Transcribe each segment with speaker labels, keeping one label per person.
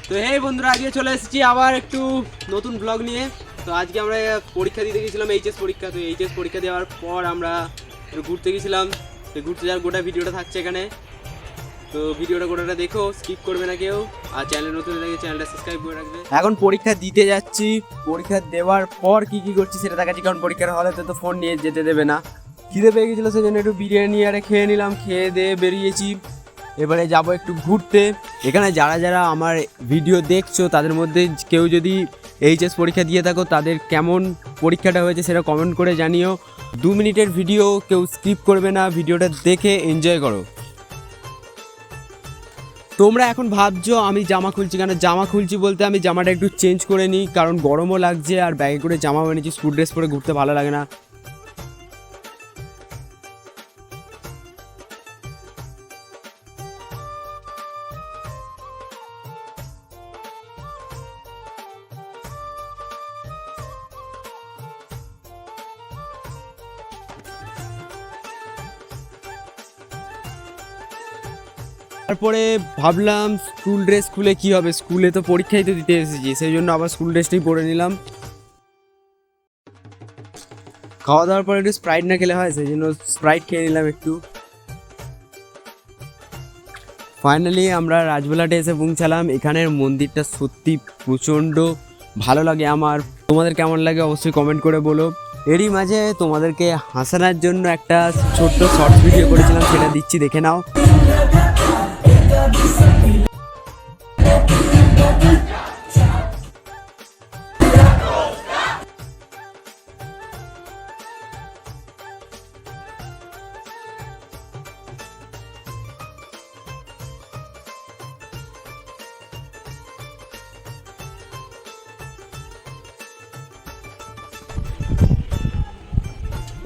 Speaker 1: তো এই বন্ধুরা, আজকে চলে এসেছি আবার একটু নতুন ব্লগ নিয়ে। তো আজকে আমরা পরীক্ষা দিতে গেছিলাম, এইচএস পরীক্ষা। তো এইচএস পরীক্ষা দেওয়ার পর আমরা একটু ঘুরতে গেছিলাম। তো ঘুরতে যাওয়ার গোটা ভিডিওটা থাকছে এখানে। তো ভিডিওটা গোটাটা দেখো, স্কিপ করবে না কেউ। আর চ্যানেল নতুন দেখে চ্যানেলটা সাবস্ক্রাইব করে রাখবে। এখন পরীক্ষা দিতে যাচ্ছি, পরীক্ষা দেওয়ার পর কি কি করছি সেটা দেখাচ্ছি। কারণ পরীক্ষার হলেতে তো ফোন নিয়ে যেতে দেবে না। খিদে পেয়ে গেছিলো, সেজন্য একটু বিরিয়ানি আরে খেয়ে নিলাম, খেয়ে দিয়ে বেরিয়েছি। এবারে যাব একটু ঘুরতে। এখানে যারা যারা আমার ভিডিও দেখছো তাদের মধ্যে কেউ যদি এইচএস পরীক্ষা দিয়ে থাকো, তাদের কেমন পরীক্ষাটা হয়েছে সেটা কমেন্ট করে জানিও। 2 মিনিটের ভিডিও, কেউ স্কিপ করবে না, ভিডিওটা দেখে এনজয় করো। তোমরা এখন ভাবছো আমি জামা খুলছি কেন। জামা খুলছি বলতে আমি জামাটা একটু চেঞ্জ করে নিই, কারণ গরমও লাগছে আর ব্যাগে করে জামা বানিয়েছি। স্কুল ড্রেস পরে ঘুরতে ভালো লাগে না। তারপরে ভাবলাম স্কুল ড্রেস খুলে কি হবে, স্কুলে তো পরীক্ষাই তো দিতে এসেছি, সেই জন্য আবার স্কুল ড্রেসটাই পরে নিলাম। খাওয়া দাওয়ার পরে একটু স্প্রাইট না খেলে হয়, সেই জন্য স্প্রাইট খেয়ে নিলাম একটু। ফাইনালি আমরা রাজবেলাটে এসে পৌঁছালাম। এখানের মন্দিরটা সত্যি প্রচণ্ড ভালো লাগে আমার। তোমাদের কেমন লাগে অবশ্যই কমেন্ট করে বলো। এরই মাঝে তোমাদেরকে হাসানোর জন্য একটা ছোট্ট শর্টস ভিডিও করেছিলাম, সেটা দিচ্ছি, দেখে নাও।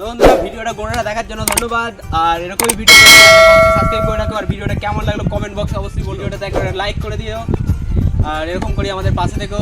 Speaker 1: তো বন্ধুরা, ভিডিওটা গোড়াটা দেখার জন্য ধন্যবাদ। আর এরকমই ভিডিও সাবস্ক্রাইব করে রাখো। আর ভিডিওটা কেমন লাগলো কমেন্ট বক্সে অবশ্যই ভিডিওটা লাইক করে দিও। আর এরকম করে আমাদের পাশে থেকো।